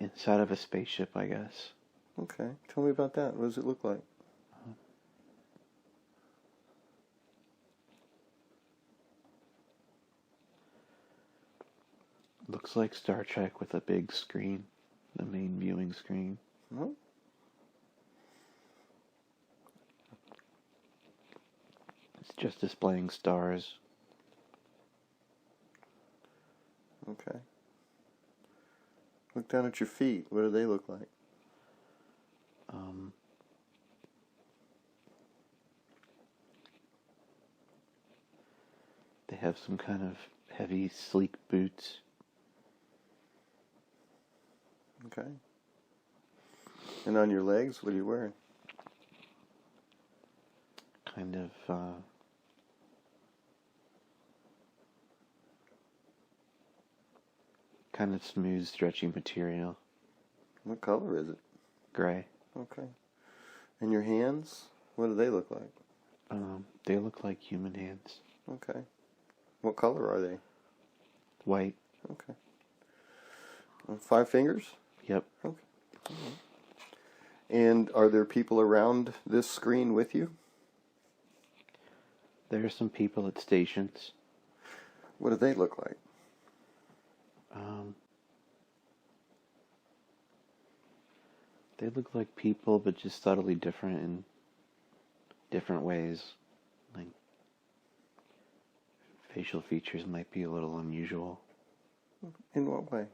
inside of a spaceship, I guess. Okay, tell me about that. What does it look like? Looks like Star Trek with a big screen, the main viewing screen. Hmm? It's just displaying stars. Okay. Look down at your feet. What do they look like? They have some kind of heavy, sleek boots. Okay. And on your legs, what are you wearing? Kind of, smooth, stretchy material. What color is it? Gray. Okay. And your hands? What do they look like? They look like human hands. Okay. What color are they? White. Okay. 5 fingers? Yep. Okay. Mm-hmm. And are there people around this screen with you? There are some people at stations. What do they look like? They look like people, but just subtly different in different ways. Like, facial features might be a little unusual. In what way?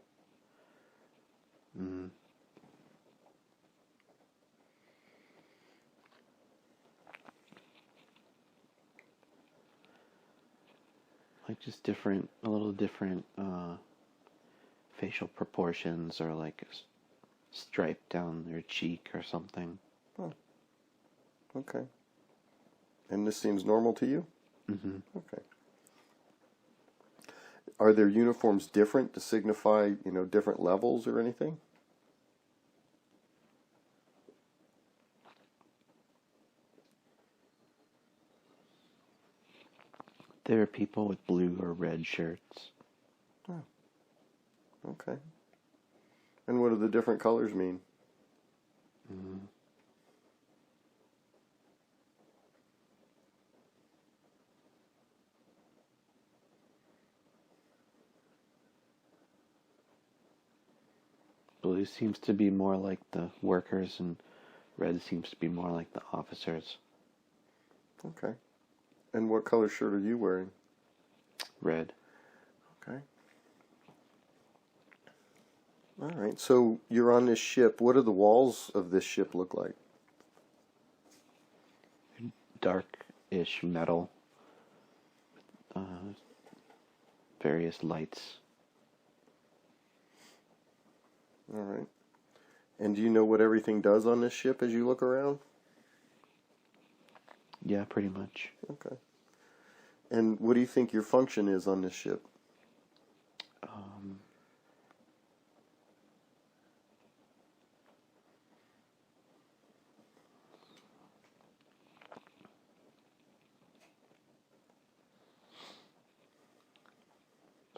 Like just a little different facial proportions, or like a stripe down their cheek or something. Oh. Okay. And this seems normal to you? Mm-hmm. Okay. Are their uniforms different to signify, different levels or anything? There are people with blue or red shirts. Oh. Okay. And what do the different colors mean? Blue seems to be more like the workers, and red seems to be more like the officers. Okay. And what color shirt are you wearing? Red. Okay. All right. So you're on this ship. What do the walls of this ship look like? Dark-ish metal. Various lights. All right. And do you know what everything does on this ship as you look around? Yeah, pretty much. Okay. And what do you think your function is on this ship?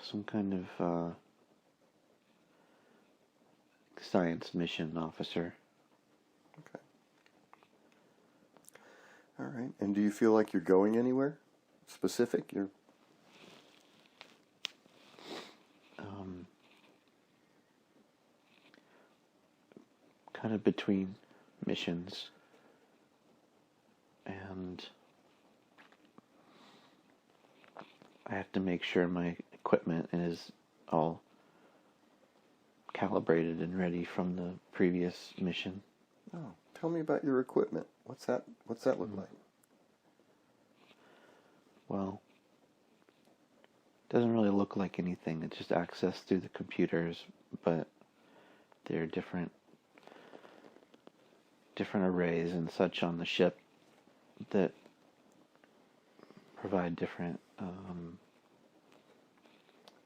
Some kind of science mission officer. Okay. All right. And do you feel like you're going anywhere specific? You're kind of between missions, and I have to make sure my equipment is all calibrated and ready from the previous mission. Oh, tell me about your equipment. What's that look like? Well, it doesn't really look like anything. It's just access through the computers, but there are different arrays and such on the ship that provide different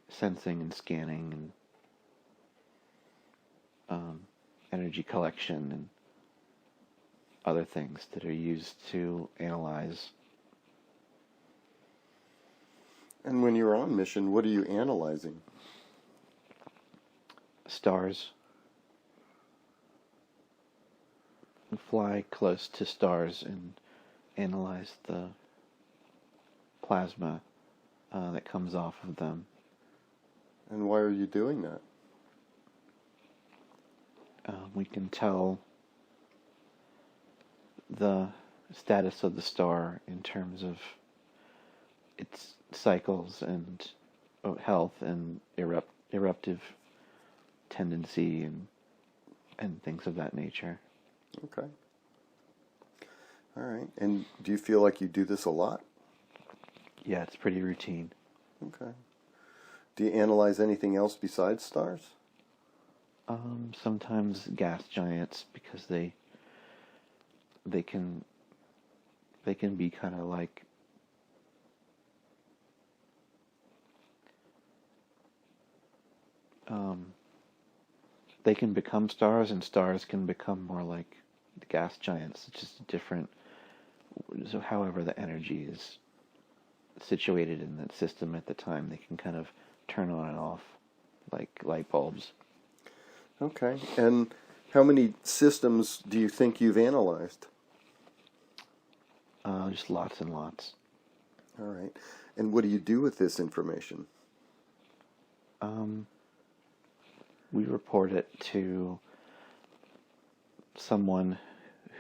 sensing and scanning and energy collection and other things that are used to analyze. And when you're on mission, what are you analyzing? Stars. fly close to stars and analyze the plasma that comes off of them. And why are you doing that? We can tell the status of the star in terms of its cycles and health and eruptive tendency and things of that nature. Okay. All right. And do you feel like you do this a lot? Yeah, it's pretty routine. Okay. Do you analyze anything else besides stars? Sometimes gas giants, because they can be kind of like they can become stars, and stars can become more like the gas giants. It's just different. So, however, the energy is situated in that system at the time, they can kind of turn on and off like light bulbs. Okay. And how many systems do you think you've analyzed? Just lots and lots. All right. And what do you do with this information? We report it to someone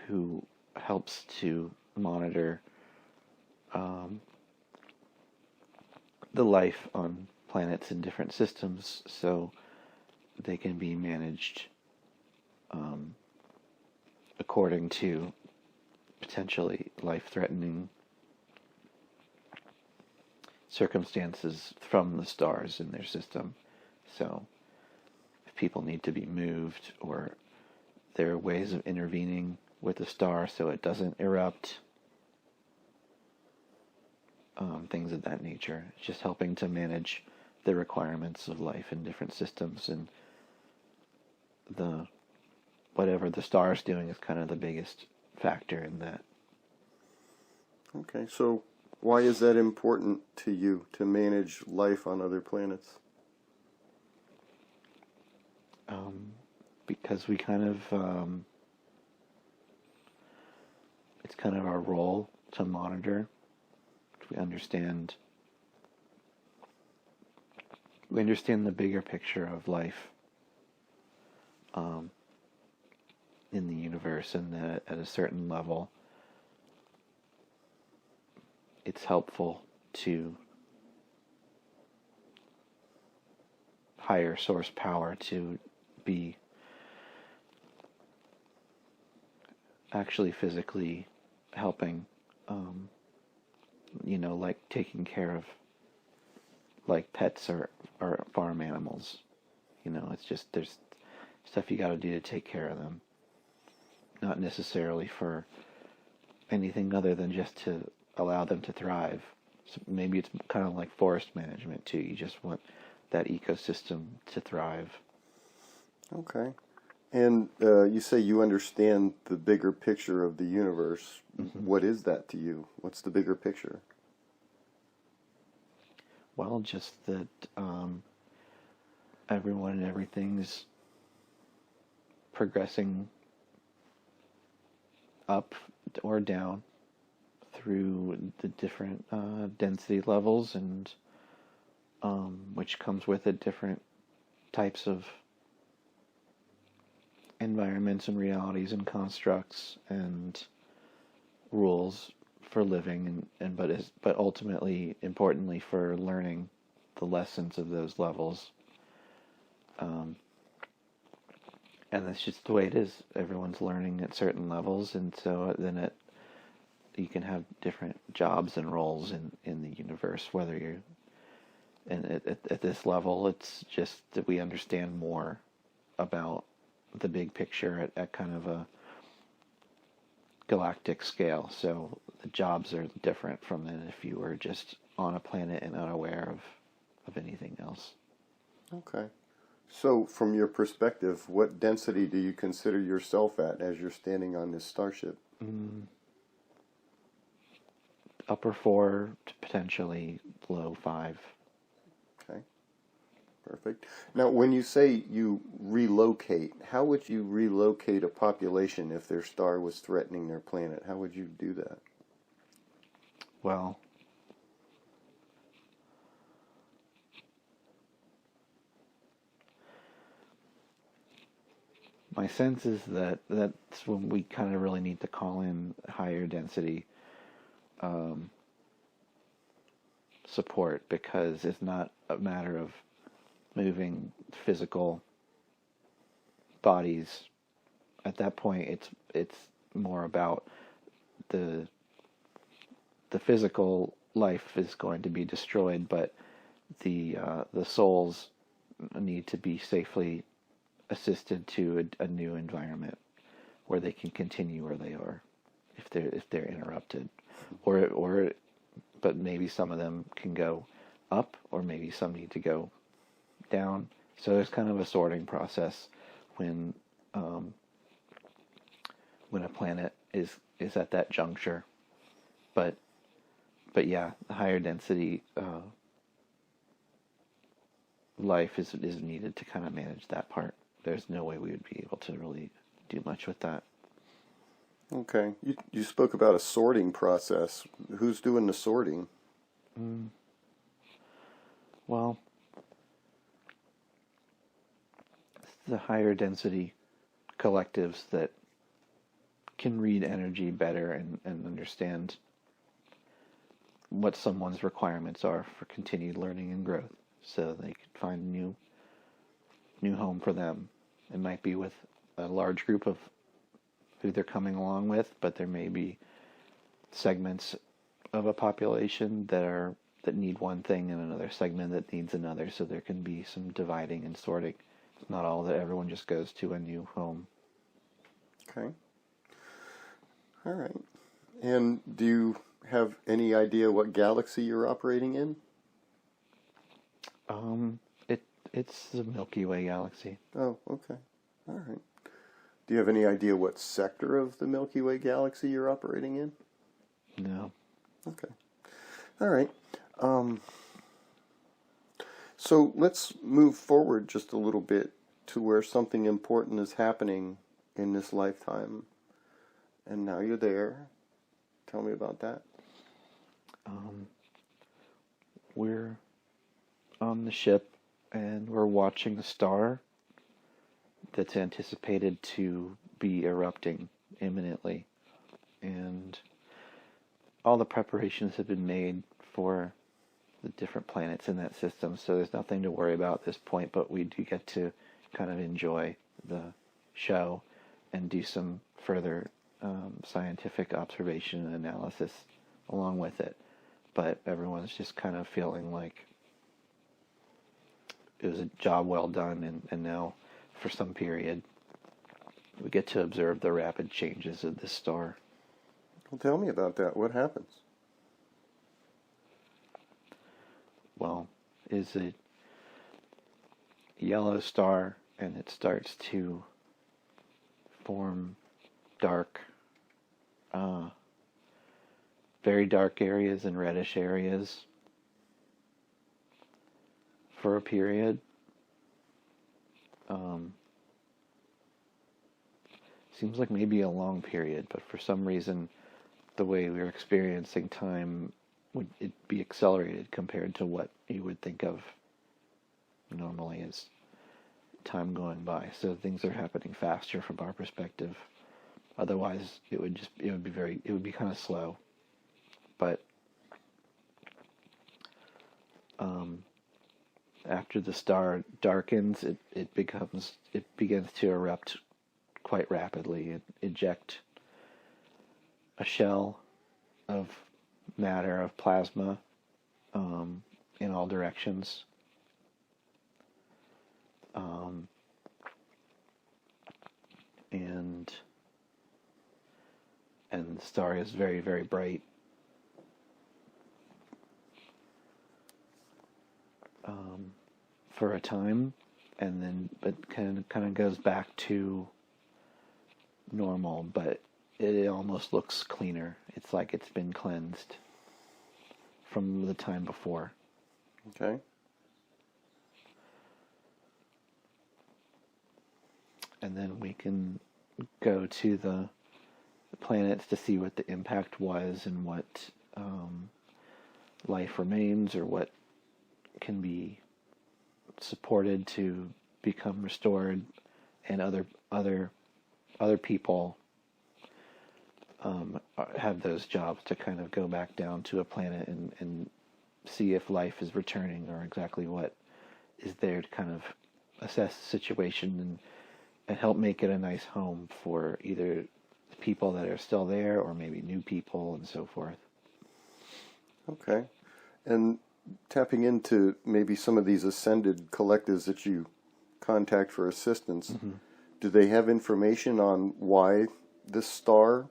who helps to monitor the life on planets in different systems, so they can be managed according to potentially life-threatening circumstances from the stars in their system. So if people need to be moved, or there are ways of intervening with the star so it doesn't erupt, things of that nature. It's just helping to manage the requirements of life in different systems, and whatever the star is doing is kind of the biggest factor in that. Okay, so why is that important to you, to manage life on other planets? Because we kind of, it's kind of our role to monitor. We understand the bigger picture of life in the universe, and that at a certain level it's helpful to higher source power to be actually physically helping, like taking care of like pets or farm animals. It's just there's stuff you got to do to take care of them, not necessarily for anything other than just to allow them to thrive. So maybe it's kind of like forest management too. You just want that ecosystem to thrive. Okay. And you say you understand the bigger picture of the universe. Mm-hmm. What is that to you? What's the bigger picture? Well, just that everyone and everything's progressing up or down through the different density levels, and which comes with it different types of environments and realities and constructs and rules for living, but ultimately, importantly, for learning the lessons of those levels. And that's just the way it is. Everyone's learning at certain levels, and so then you can have different jobs and roles in the universe, whether you're and at this level, it's just that we understand more about the big picture at kind of a galactic scale. So the jobs are different from than if you were just on a planet and unaware of anything else. Okay. So from your perspective, what density do you consider yourself at as you're standing on this starship? Upper 4 to potentially low 5. Okay. Perfect. Now, when you say you relocate, how would you relocate a population if their star was threatening their planet? How would you do that? Well, my sense is that that's when we kind of really need to call in higher density support, because it's not a matter of moving physical bodies. At that point, it's more about the physical life is going to be destroyed, but the souls need to be safely assisted to a new environment where they can continue where they are if they're interrupted, or but maybe some of them can go up, or maybe some need to go down. So there's kind of a sorting process when a planet is at that juncture. But yeah, the higher density life is needed to kind of manage that part. There's no way we would be able to really do much with that. Okay. You spoke about a sorting process. Who's doing the sorting? Well, the higher density collectives that can read energy better and understand what someone's requirements are for continued learning and growth, so they can find a new home for them. It might be with a large group of who they're coming along with, but there may be segments of a population that need one thing and another segment that needs another, so there can be some dividing and sorting. It's not all that everyone just goes to a new home. Okay. All right. And do you have any idea what galaxy you're operating in? It's the Milky Way galaxy. Oh, okay. All right. Do you have any idea what sector of the Milky Way galaxy you're operating in? No. Okay. All right. So let's move forward just a little bit to where something important is happening in this lifetime. And now you're there. Tell me about that. We're on the ship and we're watching a star that's anticipated to be erupting imminently. And all the preparations have been made for the different planets in that system, so there's nothing to worry about at this point, but we do get to kind of enjoy the show and do some further scientific observation and analysis along with it. But everyone's just kind of feeling like it was a job well done, and now for some period we get to observe the rapid changes of this star. Well, tell me about that. What happens? Well, is a yellow star, and it starts to form dark, very dark areas and reddish areas for a period. Seems like maybe a long period, but for some reason the way we're experiencing time would it be accelerated compared to what you would think of normally as time going by. So things are happening faster from our perspective. Otherwise, it would be kind of slow. But after the star darkens, it begins to erupt quite rapidly and eject a shell of matter, of plasma, in all directions. And the star is very, very bright. For a time, and then but kind of goes back to normal, but it almost looks cleaner. It's like it's been cleansed from the time before. Okay. and then we can go to the planets to see what the impact was and what life remains, or what can be supported to become restored, and other people have those jobs to kind of go back down to a planet and see if life is returning, or exactly what is there to kind of assess the situation and help make it a nice home for either the people that are still there or maybe new people and so forth. Okay. And tapping into maybe some of these ascended collectives that you contact for assistance, do they have information on why this star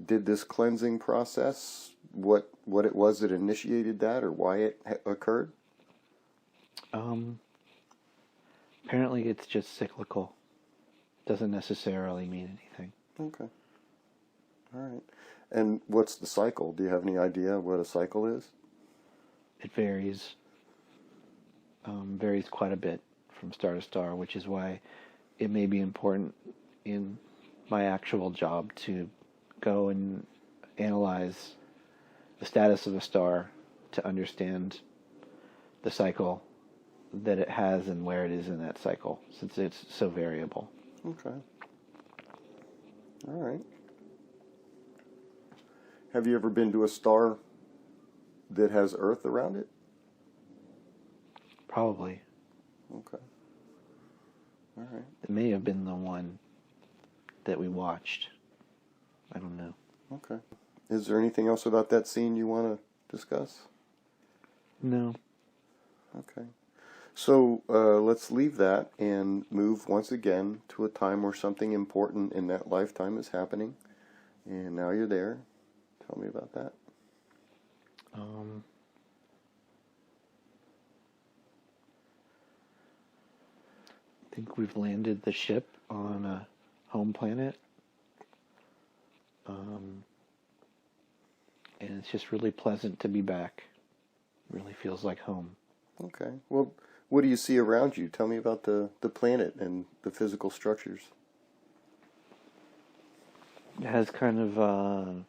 did this cleansing process? What it was that initiated that, or why it occurred? Apparently it's just cyclical. Doesn't necessarily mean anything. Okay. All right. And what's the cycle? Do you have any idea what a cycle is? It varies. Varies quite a bit from star to star, which is why it may be important in my actual job to go and analyze the status of a star to understand the cycle that it has and where it is in that cycle, since it's so variable. Okay. All right. Have you ever been to a star that has Earth around it? Probably. Okay. All right. It may have been the one that we watched. I don't know. Okay. Is there anything else about that scene you want to discuss? No. Okay. So let's leave that and move once again to a time where something important in that lifetime is happening. And now you're there. Tell me about that. I think we've landed the ship on a home planet. And it's just really pleasant to be back. Really feels like home. Okay. Well, what do you see around you? Tell me about the planet and the physical structures. It has kind of a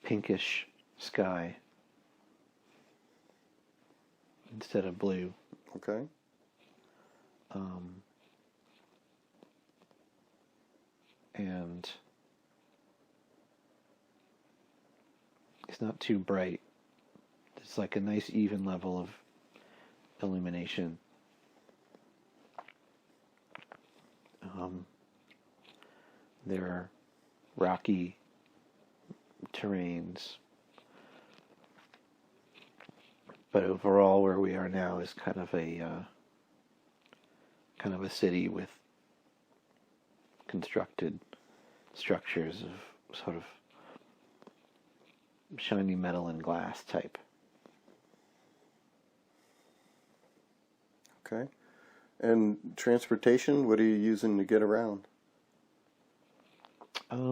pinkish sky instead of blue. Okay. And it's not too bright. It's like a nice even level of illumination. There are rocky terrains, but overall where we are now is kind of a city with constructed structures of sort of shiny metal and glass type. Okay. And transportation, what are you using to get around?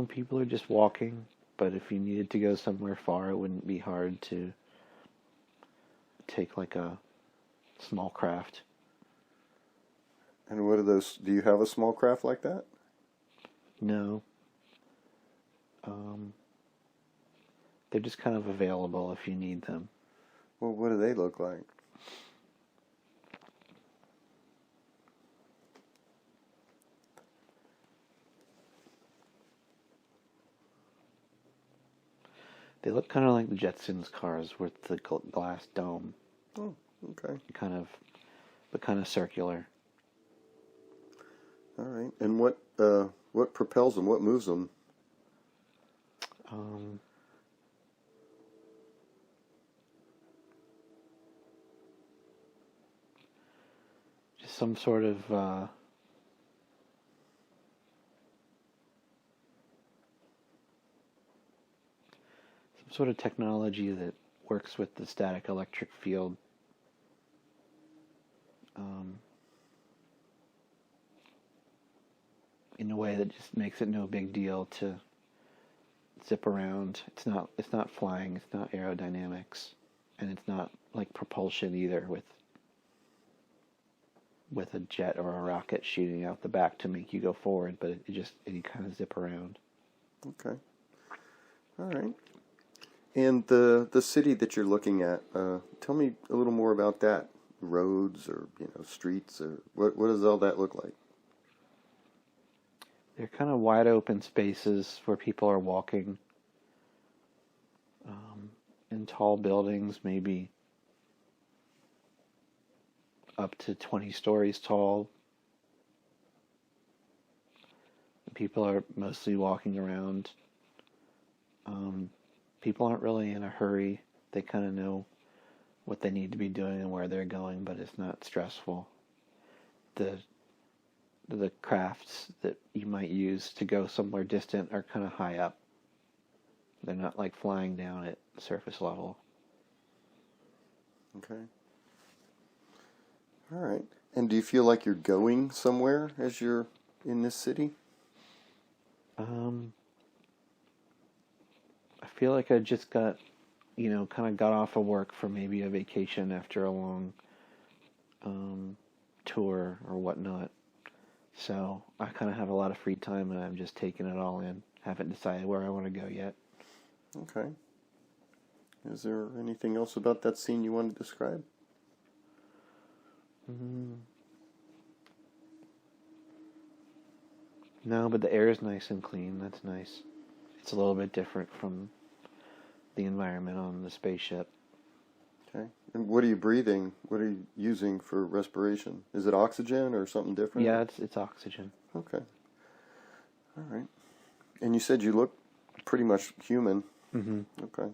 People are just walking, but if you needed to go somewhere far, it wouldn't be hard to take like a small craft. And what are those? Do you have a small craft like that? No. They're just kind of available if you need them. Well, what do they look like? They look kind of like the Jetsons cars with the glass dome. Oh, okay. But kind of circular. All right. And what propels them? What moves them? Just some sort of technology that works with the static electric field. In a way that just makes it no big deal to zip around. It's not flying, it's not aerodynamics, and it's not like propulsion either with with a jet or a rocket shooting out the back to make you go forward, but you kind of zip around. Okay. All right. And the city that you're looking at, tell me a little more about that. Roads or streets or what does all that look like? They're kind of wide open spaces where people are walking in tall buildings, maybe up to 20 stories tall. People are mostly walking around. People aren't really in a hurry. They kind of know what they need to be doing and where they're going, but it's not stressful. The crafts that you might use to go somewhere distant are kind of high up. They're not like flying down at surface level. Okay. All right. And do you feel like you're going somewhere as you're in this city? I feel like I just got, kind of got off of work for maybe a vacation after a long tour or whatnot. So I kind of have a lot of free time and I'm just taking it all in. Haven't decided where I want to go yet. Okay. Is there anything else about that scene you want to describe? No, but the air is nice and clean. That's nice. It's a little bit different from the environment on the spaceship. Okay. And what are you breathing? What are you using for respiration? Is it oxygen or something different? Yeah, it's oxygen. Okay. All right. And you said you look pretty much human. Mm-hmm. Okay.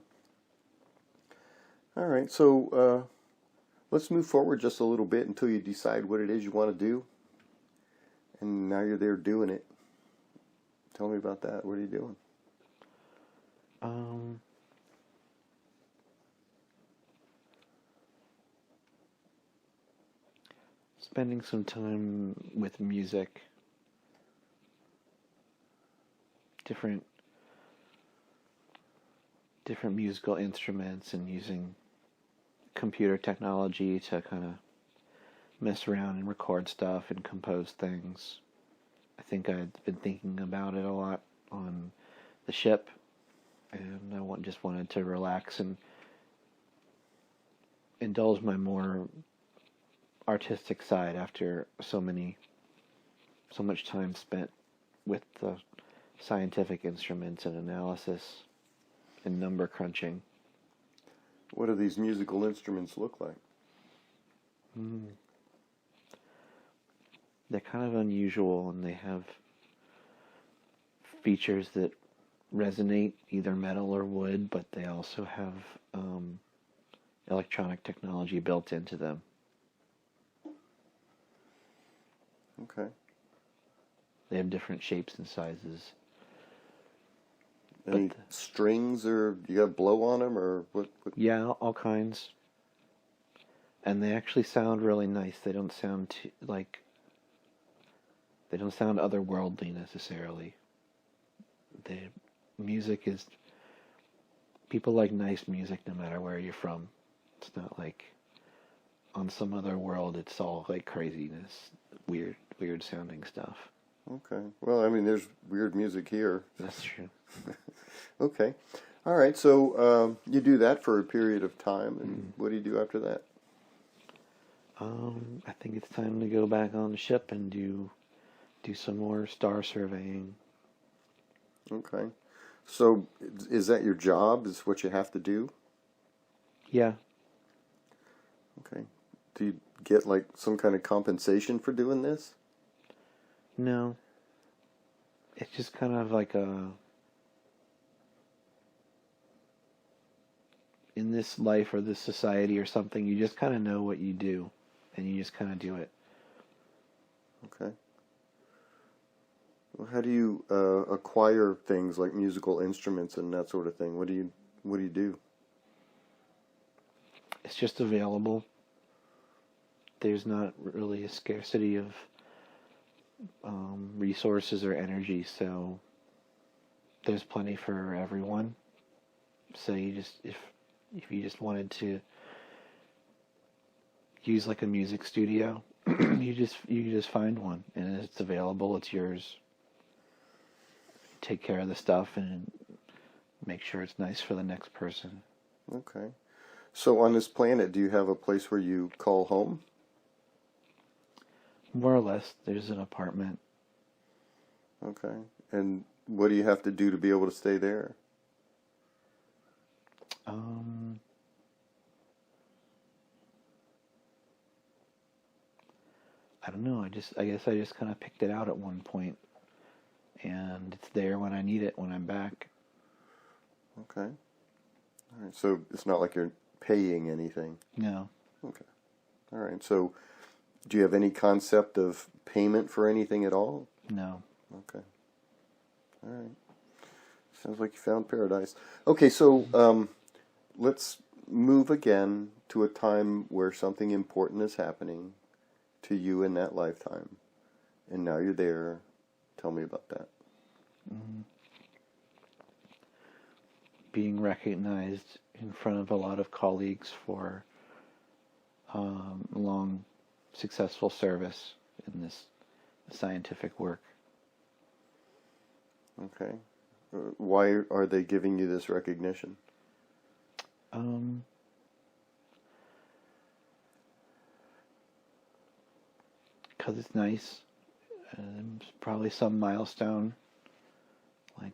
All right. So let's move forward just a little bit until you decide what it is you want to do. And now you're there doing it. Tell me about that. What are you doing? Spending some time with music. Different musical instruments and using computer technology to kind of mess around and record stuff and compose things. I think I've been thinking about it a lot on the ship, and I just wanted to relax and indulge my more artistic side after so much time spent with the scientific instruments and analysis and number crunching. What do these musical instruments look like? They're kind of unusual, and they have features that resonate, either metal or wood, but they also have electronic technology built into them. Okay. They have different shapes and sizes. Any strings, or do you got blow on them, or what? Yeah, all kinds. And they actually sound really nice. They don't sound they don't sound otherworldly necessarily. The music is... People like nice music no matter where you're from. It's not like on some other world it's all like craziness, weird sounding stuff. Okay. Well, I mean, there's weird music here. That's true. Okay. All right. So you do that for a period of time, and what do you do after that? I think it's time to go back on the ship and do some more star surveying. Okay. So is that your job? Is what you have to do? Yeah. Okay. Do you get like some kind of compensation for doing this? No. It's just kind of like in this life or this society or something, you just kind of know what you do, and you just kind of do it. Okay. Well, how do you acquire things like musical instruments and that sort of thing? What do you do? It's just available. There's not really a scarcity of resources or energy, so there's plenty for everyone. So you just, if you just wanted to use like a music studio, you just find one, and it's available. It's yours. Take care of the stuff and make sure it's nice for the next person. Okay. So on this planet, do you have a place where you call home? More or less, there's an apartment. Okay. And what do you have to do to be able to stay there? I don't know. I guess I just kind of picked it out at one point, and it's there when I need it when I'm back. Okay. All right. So it's not like you're paying anything. No. Okay. All right. So do you have any concept of payment for anything at all? No. Okay. All right. Sounds like you found paradise. Okay, so let's move again to a time where something important is happening to you in that lifetime. And now you're there. Tell me about that. Being recognized in front of a lot of colleagues for long, successful service in this scientific work. Okay. Why are they giving you this recognition? Because it's nice. It's probably some milestone, like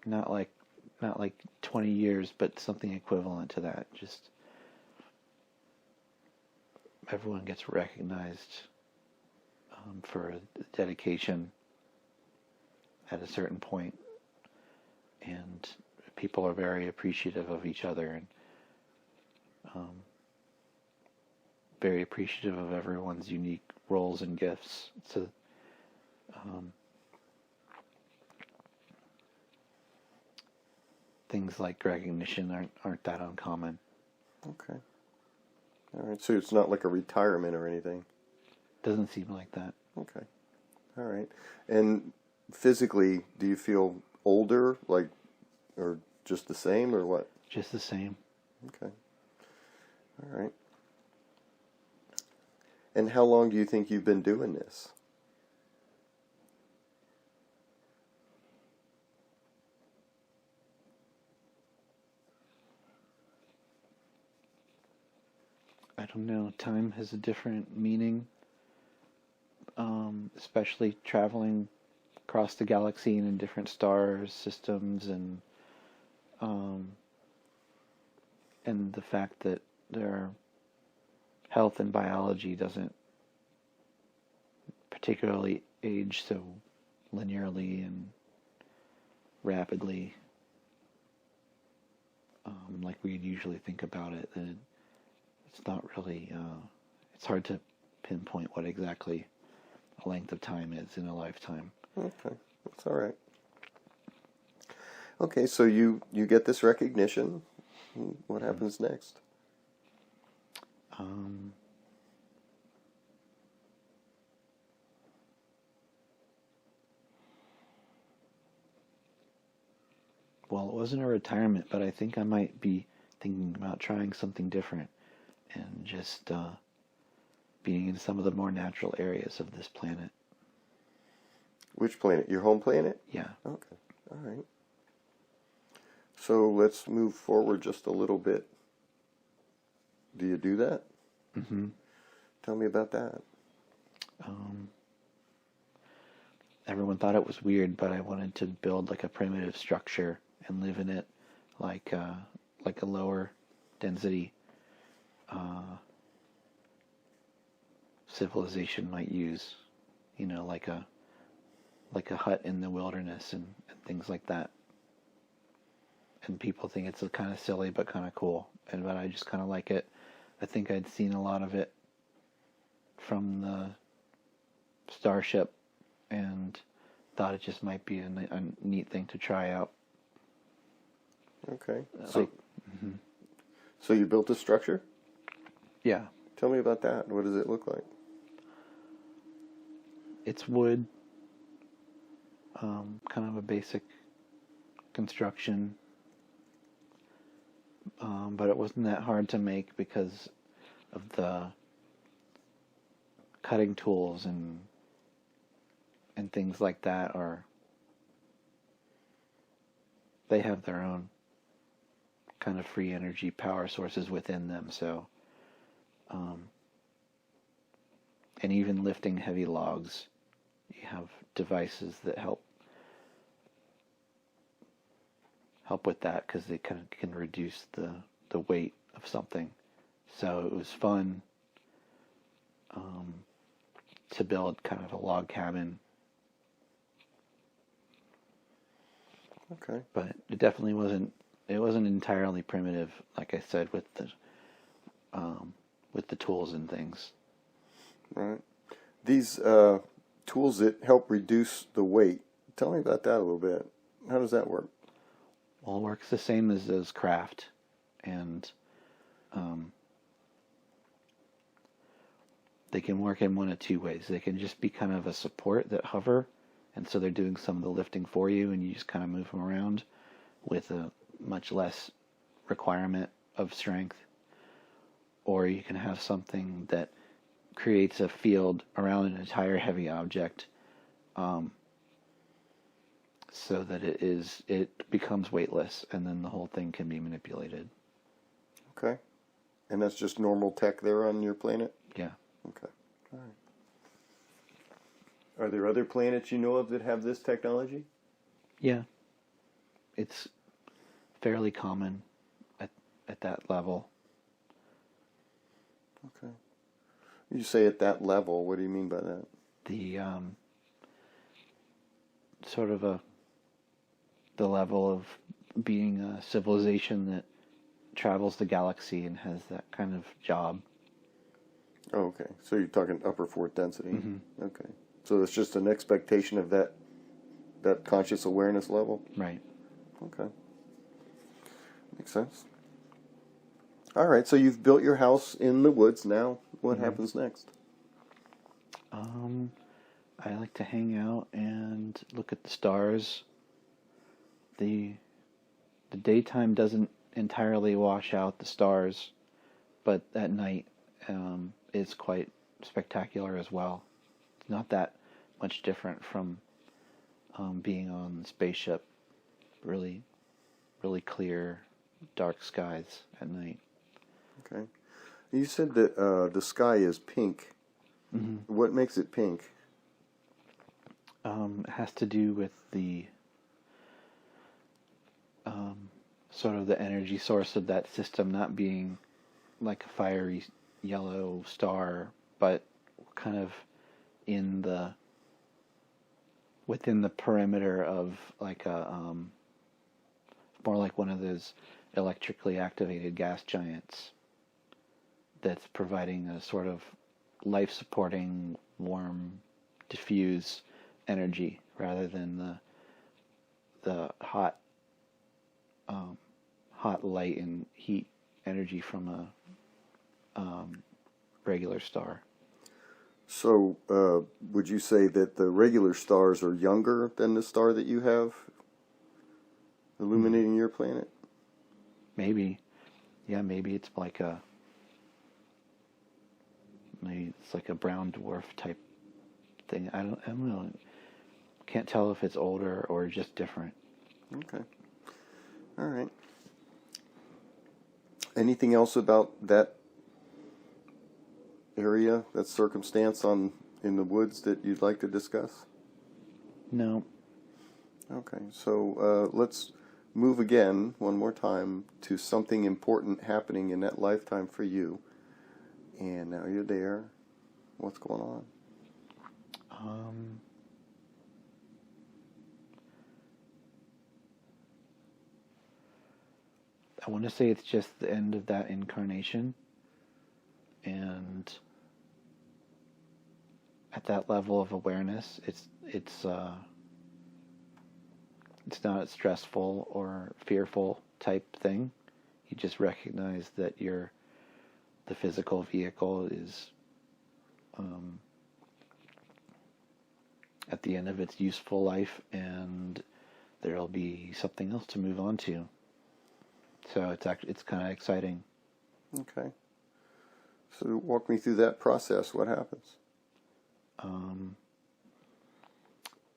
not like 20 years, but something equivalent to that. Just everyone gets recognized for dedication at a certain point, and people are very appreciative of each other and very appreciative of everyone's unique roles and gifts. So things like recognition aren't that uncommon. Okay. All right. So it's not like a retirement or anything. Doesn't seem like that. Okay. All right. And physically, do you feel older, like, or just the same, or what? Just the same. Okay. All right. And how long do you think you've been doing this? I don't know. Time has a different meaning, especially traveling across the galaxy and in different star systems, and the fact that their health and biology doesn't particularly age so linearly and rapidly, like we'd usually think about it. It's not really, it's hard to pinpoint what exactly a length of time is in a lifetime. Okay, that's all right. Okay, so you get this recognition. What happens next? Well, it wasn't a retirement, but I think I might be thinking about trying something different and just being in some of the more natural areas of this planet. Which planet? Your home planet? Yeah. Okay, all right. So let's move forward just a little bit. Do you do that? Mm-hmm. Tell me about that. Everyone thought it was weird, but I wanted to build like a primitive structure and live in it like a lower density civilization might use, like a hut in the wilderness and things like that. And people think it's kind of silly but kind of cool, but I just kind of like it. I think I'd seen a lot of it from the Starship and thought it just might be a neat thing to try out. Okay. So you built a structure? Yeah. Tell me about that. What does it look like? It's wood, kind of a basic construction, but it wasn't that hard to make because of the cutting tools and things like that they have their own kind of free energy power sources within them. So, and even lifting heavy logs, you have devices that help with that, because they kind of can reduce the weight of something. So it was fun to build kind of a log cabin. Okay. But it definitely wasn't entirely primitive, like I said, with the tools and things. Right. These tools that help reduce the weight. Tell me about that a little bit. How does that work? Well, it works the same as craft, and they can work in one of two ways. They can just be kind of a support that hover, and so they're doing some of the lifting for you, and you just kind of move them around with a much less requirement of strength. Or you can have something that creates a field around an entire heavy object, so that it becomes weightless, and then the whole thing can be manipulated. Okay. And that's just normal tech there on your planet? Yeah. Okay. All right. Are there other planets you know of that have this technology? Yeah. It's fairly common at that level. Okay. You say at that level, what do you mean by that? The sort of the level of being a civilization that travels the galaxy and has that kind of job. Oh, okay. So you're talking upper fourth density. Mm-hmm. Okay. So it's just an expectation of that conscious awareness level? Right. Okay. Makes sense. All right, so you've built your house in the woods now. What Mm-hmm. happens next? I like to hang out and look at the stars. The daytime doesn't entirely wash out the stars, but at night is quite spectacular as well. It's not that much different from being on the spaceship. Really, really clear, dark skies at night. Okay. You said that the sky is pink. Mm-hmm. What makes it pink? It has to do with the sort of the energy source of that system not being like a fiery yellow star, but kind of within the perimeter of like more like one of those electrically activated gas giants that's providing a sort of life-supporting, warm, diffuse energy rather than the hot light and heat energy from a regular star. So, would you say that the regular stars are younger than the star that you have illuminating your planet? Maybe. Yeah, maybe it's like maybe it's like a brown dwarf type thing. I don't know. Can't tell if it's older or just different. Okay. All right. Anything else about that area, that circumstance in the woods that you'd like to discuss? No. Okay, so let's move again one more time to something important happening in that lifetime for you. And now you're there. What's going on? I want to say it's just the end of that incarnation, and at that level of awareness, it's not a stressful or fearful type thing. You just recognize that the physical vehicle is at the end of its useful life, and there'll be something else to move on to. So it's kind of exciting. Okay. So walk me through that process. What happens?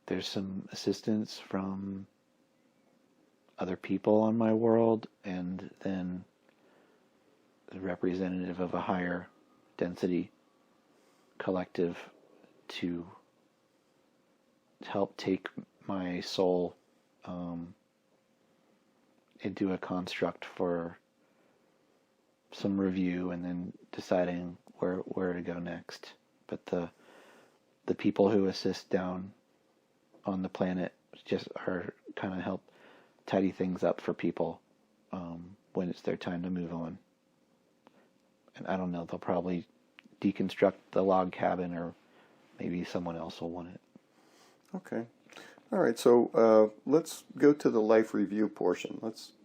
There's some assistance from other people on my world, and then the representative of a higher density collective to help take my soul into a construct for some review and then deciding where to go next. But the people who assist down on the planet just are kind of help tidy things up for people when it's their time to move on. And I don't know, they'll probably deconstruct the log cabin, or maybe someone else will want it. Okay. All right, so let's go to the life review portion.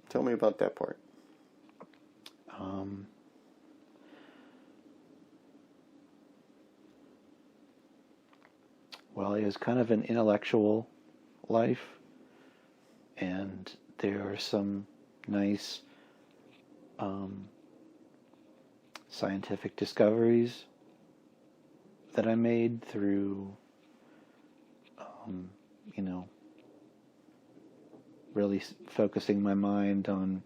Tell me about that part. Well, it was kind of an intellectual life, and there are some nice scientific discoveries that I made through, really focusing my mind on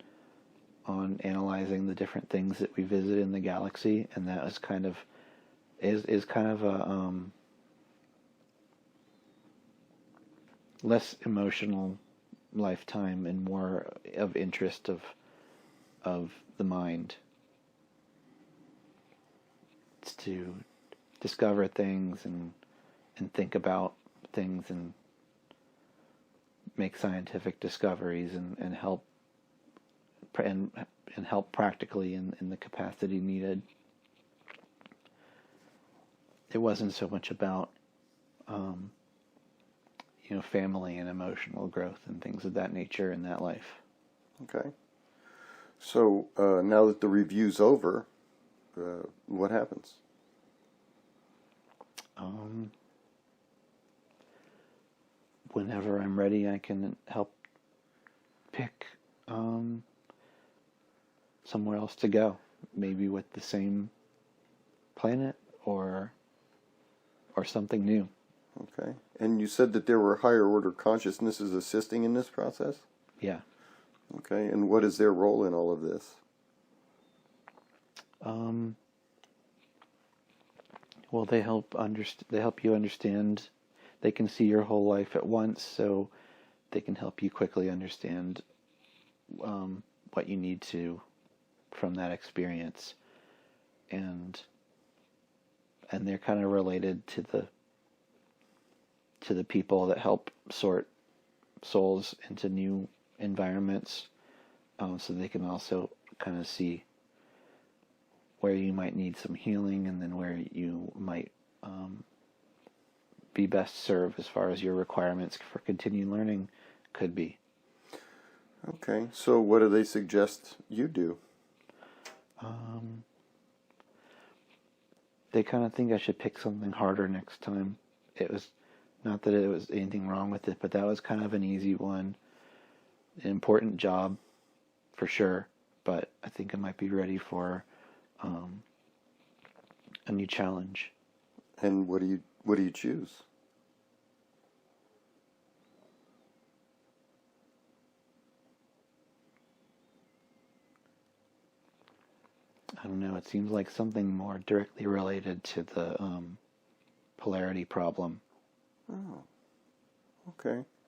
analyzing the different things that we visit in the galaxy, and that was kind of is kind of a less emotional lifetime and more of interest of the mind. It's to discover things and think about things and make scientific discoveries and help practically in the capacity needed. It wasn't so much about family and emotional growth and things of that nature in that life. Okay. So now that the review's over, what happens? Whenever I'm ready, I can help pick somewhere else to go, maybe with the same planet or something new. Okay. And you said that there were higher order consciousnesses assisting in this process? Yeah. Okay. And what is their role in all of this? Well, they help you understand. They can see your whole life at once, so they can help you quickly understand what you need to from that experience, and they're kind of related to the people that help sort souls into new environments, so they can also kind of see where you might need some healing, and then where you might be best served as far as your requirements for continued learning could be. Okay, so what do they suggest you do? They kind of think I should pick something harder next time. It was not that it was anything wrong with it, but that was kind of an easy one. An important job, for sure, but I think I might be ready for a new challenge. And what do you choose? I don't know. It seems like something more directly related to the polarity problem. Oh, okay.